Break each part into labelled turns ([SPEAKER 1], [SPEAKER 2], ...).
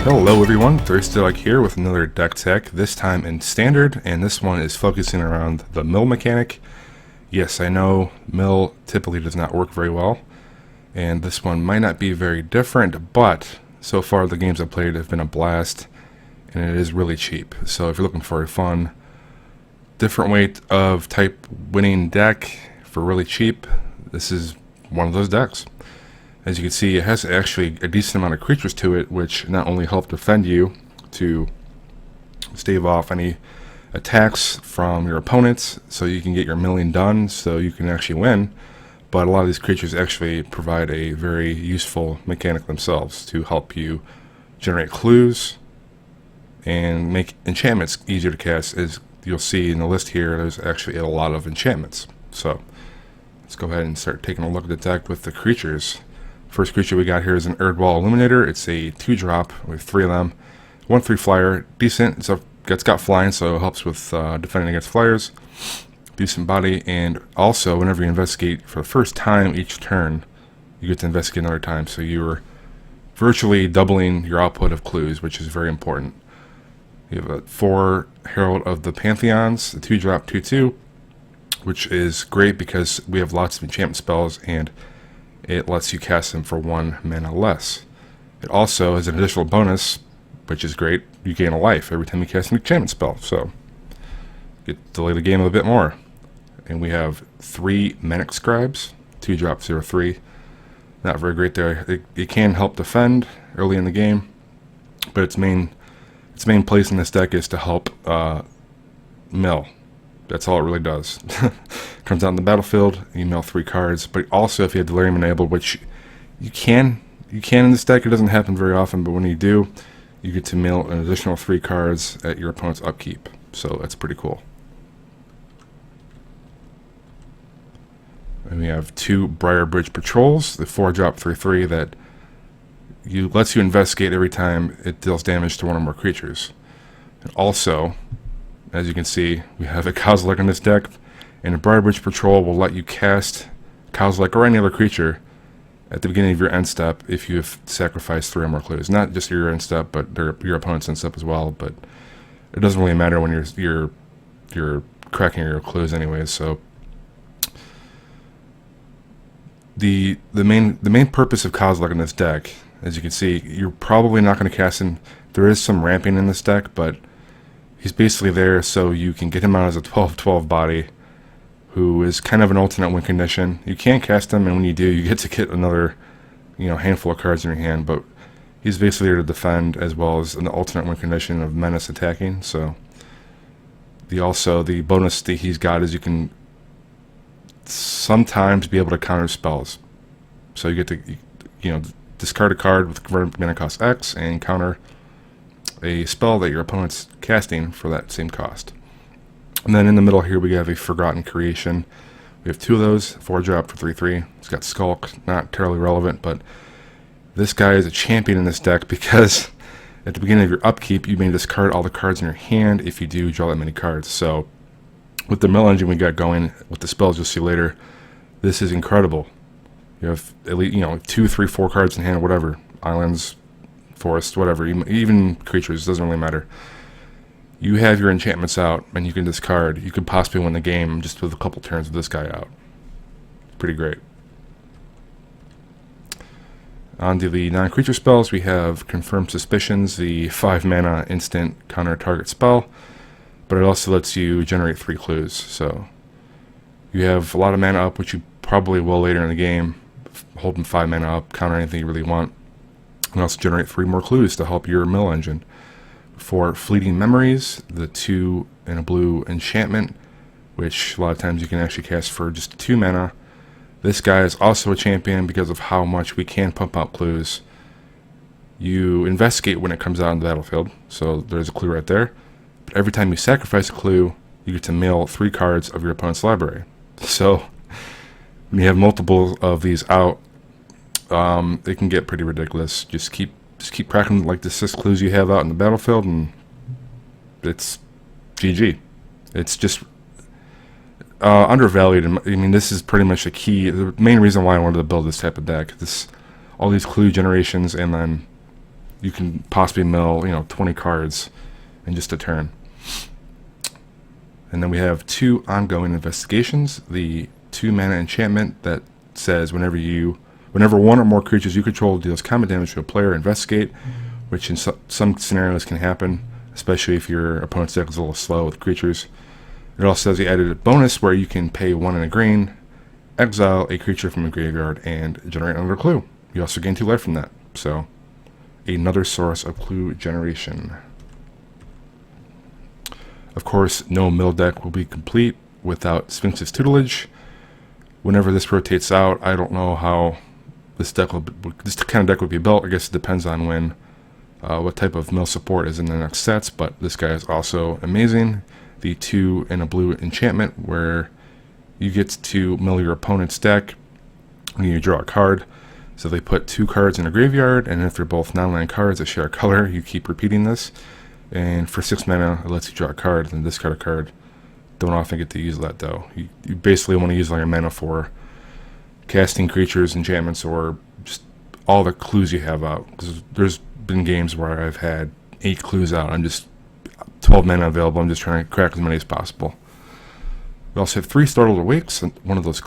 [SPEAKER 1] Hello everyone, thirstydog here with another deck tech, this time in Standard, and this one is focusing around the mill mechanic. Yes, I know mill typically does not work very well, and this one might not be very different, but so far the games I've played have been a blast, and it is really cheap. So if you're looking for a fun, different way of type winning deck for really cheap, this is one of those decks. As you can see, it has actually a decent amount of creatures to it, which not only help defend you to stave off any attacks from your opponents, so you can get your milling done, so you can actually win, but a lot of these creatures actually provide a very useful mechanic themselves to help you generate clues and make enchantments easier to cast. As you'll see in the list here, there's actually a lot of enchantments. So let's go ahead and start taking a look at the deck with the creatures. First creature we got here is an Erdwall Illuminator. It's a 2-drop with 3 of them. 1/3 flyer, decent. It's got flying, so it helps with defending against flyers. Decent body, and also whenever you investigate for the first time each turn, you get to investigate another time. So you're virtually doubling your output of clues, which is very important. You have a 4 Herald of the Pantheons, the 2-drop 2/2, which is great because we have lots of enchantment spells and it lets you cast them for 1 mana less. It also has an additional bonus, which is great. You gain a life every time you cast an enchantment spell, so you get to delay the game a bit more. And we have 3 Manic Scribes, 2-drop 0/3. Not very great there. It can help defend early in the game, but its main place in this deck is to help mill. That's all it really does. Comes out in the battlefield, you mill 3 cards, but also if you have Delirium enabled, which you can in this deck, it doesn't happen very often, but when you do, you get to mill an additional 3 cards at your opponent's upkeep. So that's pretty cool. And we have 2 Briarbridge Patrols, the 4-drop 3/3 that lets you investigate every time it deals damage to 1 or more creatures. And also, as you can see, we have a Kozilek in this deck, and a Briarbridge Patrol will let you cast Kozilek or any other creature at the beginning of your end step if you have sacrificed 3 or more clues. Not just your end step, but your opponent's end step as well. But it doesn't really matter when you're cracking your clues anyways. So the main purpose of Kozilek in this deck, as you can see, you're probably not going to cast him. There is some ramping in this deck, but he's basically there so you can get him out as a 12/12 body who is kind of an alternate win condition. You can cast him, and when you do, you get to get another handful of cards in your hand, but he's basically there to defend as well as an alternate win condition of menace attacking. So the bonus that he's got is you can sometimes be able to counter spells. So you get to discard a card with converted mana cost X and counter a spell that your opponent's casting for that same cost. And then in the middle here we have a Forgotten Creation. We have 2 of those, 4-drop for 3/3. It's got Skulk, not terribly relevant, but this guy is a champion in this deck because at the beginning of your upkeep you may discard all the cards in your hand if you do draw that many cards. So with the mill engine we got going, with the spells you'll see later, this is incredible. You have at least 2, 3, 4 cards in hand, whatever. Islands, forest, whatever, even creatures, doesn't really matter. You have your enchantments out and you can discard. You could possibly win the game just with a couple turns of this guy out. Pretty great. On to the non-creature spells, we have Confirmed Suspicions, the 5 mana instant counter target spell, but it also lets you generate 3 clues. So you have a lot of mana up, which you probably will later in the game. Holding 5 mana up, counter anything you really want. And also generate 3 more clues to help your mill engine. For Fleeting Memories, the 2 and a blue enchantment, which a lot of times you can actually cast for just 2 mana. This guy is also a champion because of how much we can pump out clues. You investigate when it comes out in the battlefield, so there's a clue right there. But every time you sacrifice a clue, you get to mill 3 cards of your opponent's library. So when you have multiple of these out, it can get pretty ridiculous. Just keep cracking like the 6 clues you have out in the battlefield, and it's GG. It's just undervalued. I mean, this is pretty much the main reason why I wanted to build this type of deck. All these clue generations, and then you can possibly mill 20 cards in just a turn. And then we have 2 ongoing investigations. The 2 mana enchantment that says whenever one or more creatures you control deals combat damage to a player, investigate, which in some scenarios can happen, especially if your opponent's deck is a little slow with creatures. It also says you added a bonus where you can pay 1 and a green, exile a creature from a graveyard, and generate another clue. You also gain 2 life from that, so another source of clue generation. Of course, no mill deck will be complete without Sphinx's Tutelage. Whenever this rotates out, I don't know how this kind of deck would be built. I guess it depends on when, what type of mill support is in the next sets, but this guy is also amazing. The 2 and a blue enchantment where you get to mill your opponent's deck when you draw a card. So they put 2 cards in a graveyard, and if they're both non-land cards that share a color, you keep repeating this. And for 6 mana, it lets you draw a card and discard a card. Don't often get to use that though. You basically want to use all your mana for casting creatures, enchantments, or just all the clues you have out. Because there's been games where I've had 8 clues out. I'm just 12 mana available. I'm just trying to crack as many as possible. We also have 3 Startled Awakes, one of those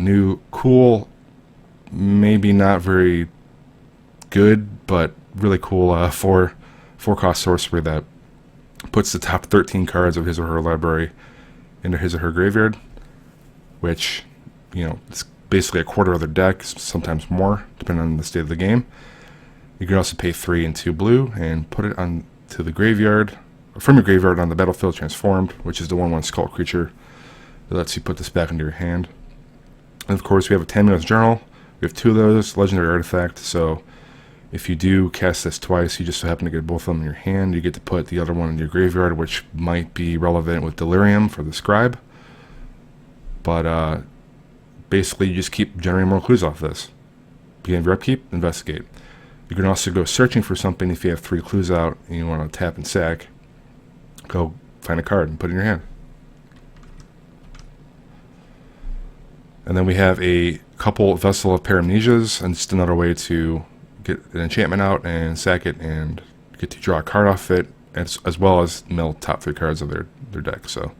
[SPEAKER 1] new, cool, maybe not very good, but really cool 4-cost sorcery that puts the top 13 cards of his or her library into his or her graveyard, which, it's basically a quarter of their deck, sometimes more, depending on the state of the game. You can also pay 3 and 2 blue and put it onto the graveyard, from your graveyard on the battlefield transformed, which is the 1/1 skull creature that lets you put this back into your hand. And of course, we have a Tamio's Journal. We have 2 of those, legendary artifact, so if you do cast this twice, you just happen to get both of them in your hand, you get to put the other one in your graveyard, which might be relevant with Delirium for the Scribe. But basically, you just keep generating more clues off this. Beginning of your upkeep, investigate. You can also go searching for something if you have 3 clues out and you want to tap and sack. Go find a card and put it in your hand. And then we have a couple Vessel of Paramnesias, and just another way to get an enchantment out and sack it and get to draw a card off it, as well as mill top 3 cards of their deck. So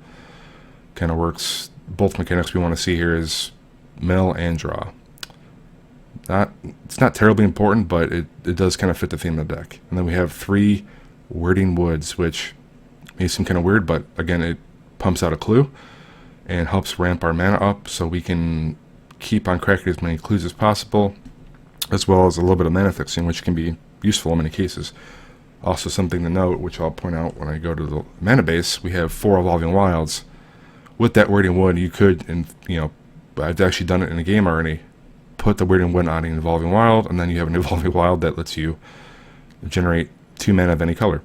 [SPEAKER 1] kind of works. Both mechanics we want to see here is mill and draw. It's not terribly important, but it does kind of fit the theme of the deck. And then we have 3 Wording Woods, which may seem kind of weird, but again, it pumps out a clue and helps ramp our mana up so we can keep on cracking as many clues as possible, as well as a little bit of mana fixing, which can be useful in many cases. Also, something to note, which I'll point out when I go to the mana base, we have 4 Evolving Wilds. With that Wording Wood, you could, and I've actually done it in a game already, put the Wording Wood on an Evolving Wild, and then you have an Evolving Wild that lets you generate 2 mana of any color.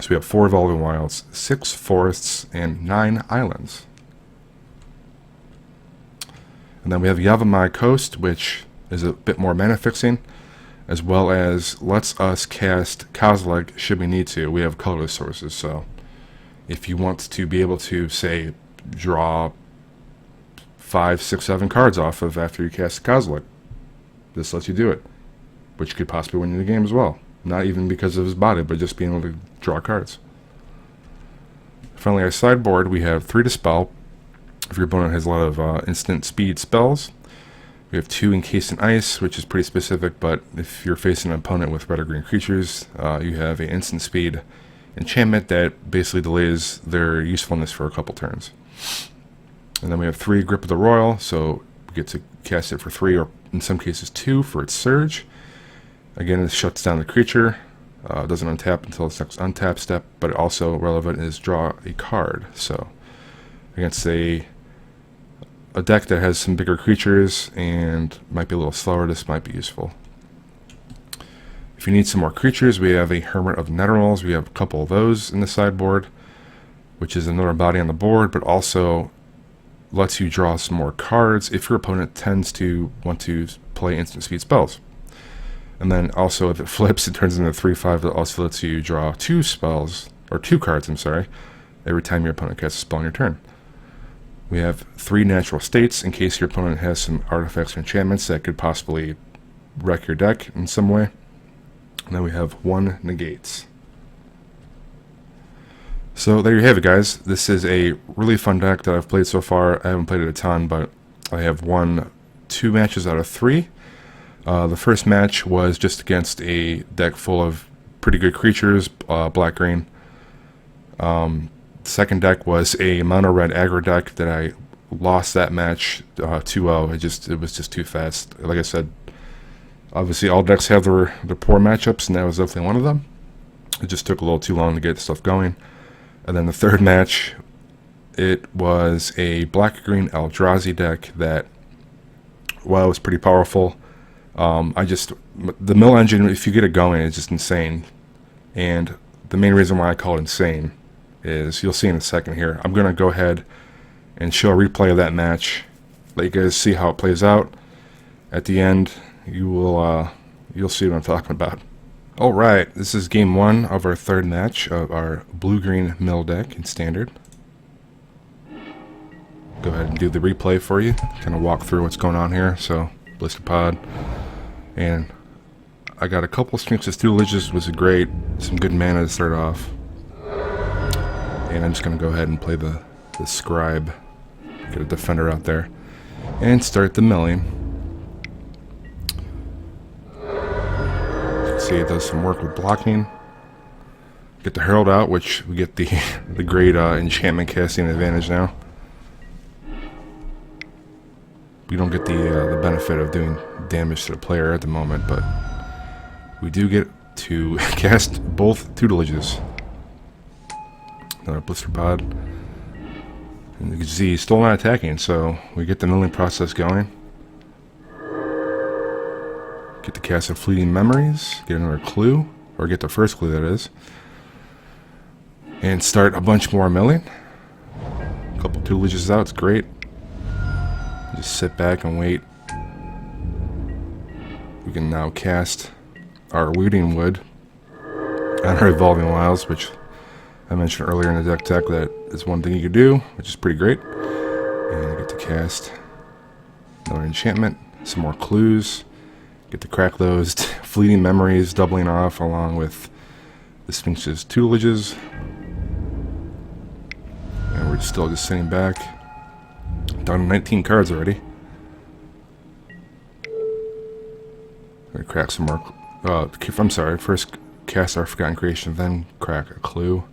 [SPEAKER 1] So we have 4 Evolving Wilds, 6 forests, and 9 islands. And then we have Yavimaya Coast, which is a bit more mana fixing, as well as lets us cast Kozilek should we need to. We have colorless sources, so if you want to be able to, say, draw 5, 6, 7 cards off of after you cast Kozilek, this lets you do it, which could possibly win you the game as well. Not even because of his body, but just being able to draw cards. Finally, our sideboard, we have 3 Dispel. If your opponent has a lot of instant speed spells. We have 2 Encased in Ice, which is pretty specific, but if you're facing an opponent with red or green creatures, you have an instant speed enchantment that basically delays their usefulness for a couple turns. And then we have 3 Grip of the Royal, so we get to cast it for 3, or in some cases 2 for its Surge. Again, it shuts down the creature, doesn't untap until its next untap step, but also relevant is draw a card. So against a deck that has some bigger creatures and might be a little slower, this might be useful. If you need some more creatures, we have a Hermit of Netherrealms. We have a couple of those in the sideboard, which is another body on the board, but also lets you draw some more cards if your opponent tends to want to play instant speed spells. And then also, if it flips, it turns into a 3/5 that also lets you draw 2 spells, or 2 cards, I'm sorry, every time your opponent casts a spell on your turn. We have 3 Natural States in case your opponent has some artifacts or enchantments that could possibly wreck your deck in some way. And then we have 1 negates. So there you have it, guys. This is a really fun deck that I've played so far. I haven't played it a ton, but I have won 2 matches out of 3. The first match was just against a deck full of pretty good creatures, black-green. Second deck was a mono-red aggro deck that I lost that match 2-0. It was just too fast. Like I said, obviously all decks have their poor matchups, and that was definitely one of them. It just took a little too long to get stuff going. And then the third match, it was a black-green Eldrazi deck that, well, it was pretty powerful. The mill engine, if you get it going, is just insane. And the main reason why I call it insane is, you'll see in a second here, I'm going to go ahead and show a replay of that match, let you guys see how it plays out. At the end, you'll see what I'm talking about. Alright, this is game 1 of our third match of our blue-green mill deck in Standard. Go ahead and do the replay for you, kind of walk through what's going on here. So, Blister Pod, and I got a couple Sphinx Tutelages, was great, some good mana to start off. And I'm just going to go ahead and play the Scribe, get a Defender out there, and start the milling. See, it does some work with blocking. Get the Herald out, which we get the great enchantment casting advantage now. We don't get the benefit of doing damage to the player at the moment, but we do get to cast both Tutelages. Another Blister Pod. And you can see he's still not attacking, so we get the milling process going. Get the cast of Fleeting Memories, get another clue, or get the first clue, that is. And start a bunch more milling. A couple Tutelages out, it's great. Just sit back and wait. We can now cast our Weeding Wood on our Evolving Wilds, which I mentioned earlier in the deck tech that is one thing you could do, which is pretty great. And I get to cast another enchantment, some more clues. Get to crack those Fleeting Memories, doubling off along with the Sphinx's Tutelages. And we're still just sitting back. Down to 19 cards already. Gonna crack some more. I'm sorry, first cast our Forgotten Creation, then crack a clue.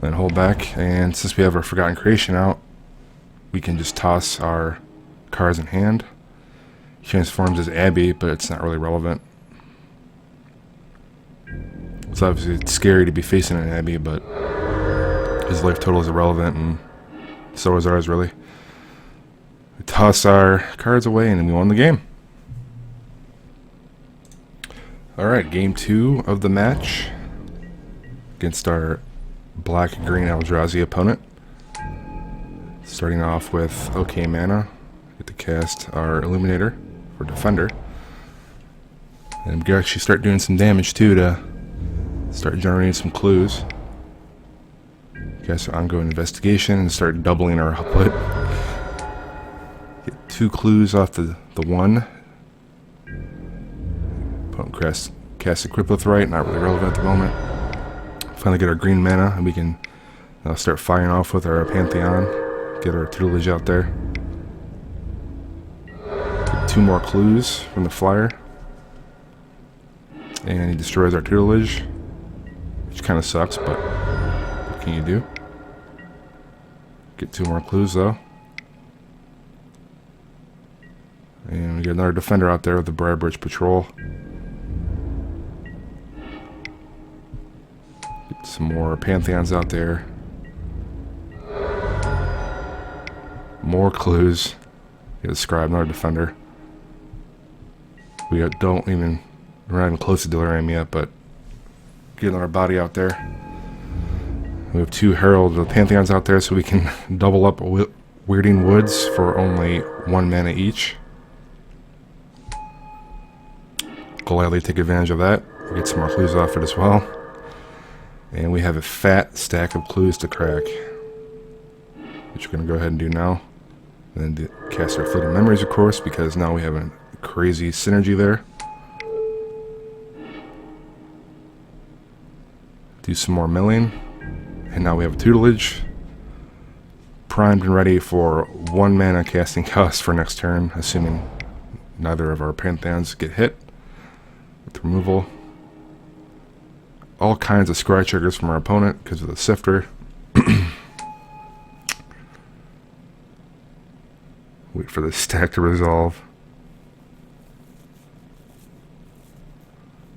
[SPEAKER 1] Then hold back, and since we have our Forgotten Creation out, we can just toss our cards in hand. He transforms as Abby, but it's not really relevant. It's obviously scary to be facing an Abby, but his life total is irrelevant, and so is ours, really. We toss our cards away, and we won the game. Alright, game 2 of the match against our black-green Eldrazi opponent. Starting off with OK mana, get to cast our Illuminator for Defender. And we can actually start doing some damage too to start generating some clues. Cast our Ongoing Investigation and start doubling our output. Get 2 clues off the 1. Opponent cast Equip with Right, not really relevant at the moment. Finally get our green mana, and we can start firing off with our Pantheon. Get our Tutelage out there. Get 2 more clues from the flyer. And he destroys our Tutelage, which kind of sucks, but what can you do? Get 2 more clues though. And we get another Defender out there with the Briarbridge Patrol. Get some more Pantheons out there. More clues. Get a Scribe, another Defender. We're not even close to Delirium yet, but getting our body out there. We have 2 Herald Pantheons out there, so we can double up Weirding Woods for only 1 mana each. Gladly take advantage of that. Get some more clues off it as well. And we have a fat stack of clues to crack, which we're going to go ahead and do now. And then cast our Fleeting Memories, of course, because now we have a crazy synergy there. Do some more milling. And now we have a tutelage. Primed and ready for 1 mana casting cost for next turn, assuming neither of our Pantheons get hit with removal. All kinds of scry triggers from our opponent because of the Sifter. Wait for the stack to resolve.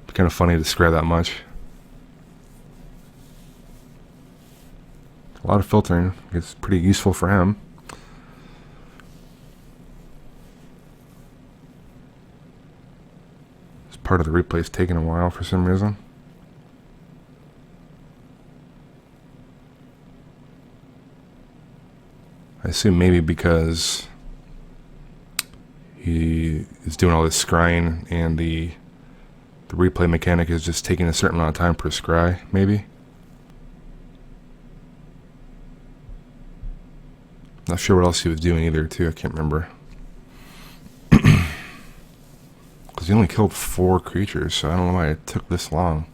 [SPEAKER 1] It's kind of funny to scry that much. A lot of filtering. It's pretty useful for him. This part of the replay is taking a while for some reason. I assume maybe because he is doing all this scrying and the replay mechanic is just taking a certain amount of time per scry, maybe. Not sure what else he was doing either, too. I can't remember. Because he only killed 4 creatures, so I don't know why it took this long.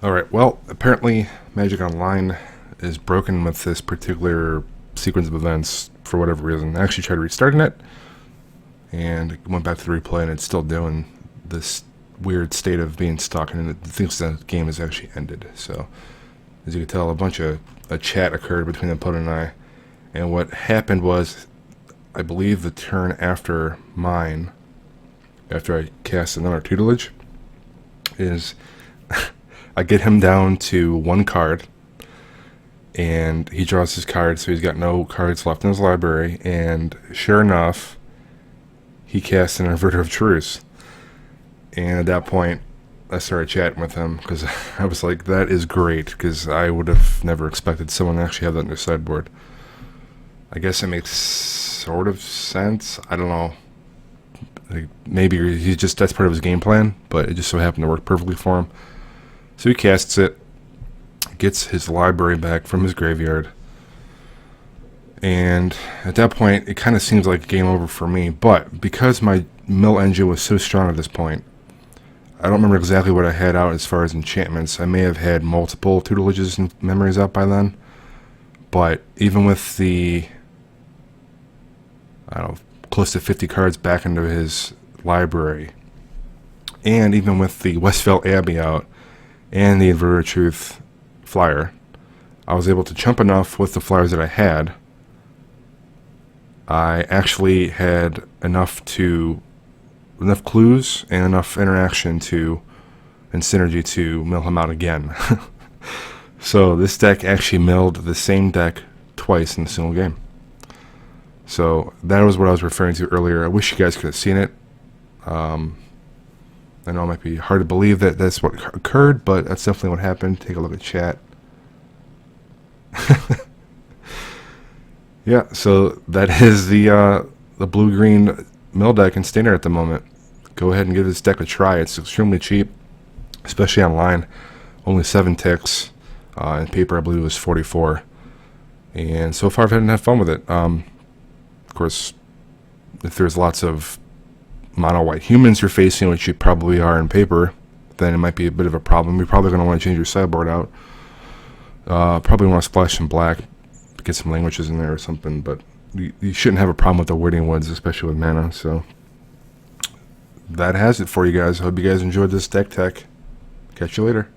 [SPEAKER 1] Alright, well, apparently Magic Online is broken with this particular sequence of events for whatever reason. I actually tried restarting it, and it went back to the replay, and it's still doing this weird state of being stuck, and it thinks the game has actually ended. So, as you can tell, a chat occurred between the opponent and I, and what happened was, I believe the turn after mine, after I cast another tutelage, is I get him down to 1 card, and he draws his card, so he's got no cards left in his library, and sure enough, he casts an Inverter of Truce. And at that point, I started chatting with him, because I was like, that is great, because I would have never expected someone to actually have that in their sideboard. I guess it makes sort of sense. I don't know. Like, maybe that's part of his game plan, but it just so happened to work perfectly for him. So he casts it, gets his library back from his graveyard, and at that point, it kind of seems like game over for me, but because my mill engine was so strong at this point, I don't remember exactly what I had out as far as enchantments. I may have had multiple tutelages and memories out by then. But even with the, I don't know, close to 50 cards back into his library, and even with the Westfell Abbey out, and the Inverter of Truth flyer, I was able to chump enough with the flyers that I had. I actually had enough clues and enough interaction and synergy to mill him out again. So this deck actually milled the same deck twice in a single game. So that was what I was referring to earlier. I wish you guys could have seen it. I know it might be hard to believe that that's what occurred, but that's definitely what happened. Take a look at chat. Yeah, so that is the blue-green mill deck in Standard at the moment. Go ahead and give this deck a try. It's extremely cheap, especially online. Only 7 ticks. In paper, I believe it was 44. And so far, I've had enough fun with it. Of course, if there's lots of mono-white humans you're facing, which you probably are in paper, then it might be a bit of a problem. You're probably going to want to change your sideboard out. Probably want to splash some black, get some languages in there or something, but you shouldn't have a problem with the Waiting Woods, especially with mana. So that has it for you guys. I hope you guys enjoyed this deck tech. Catch you later.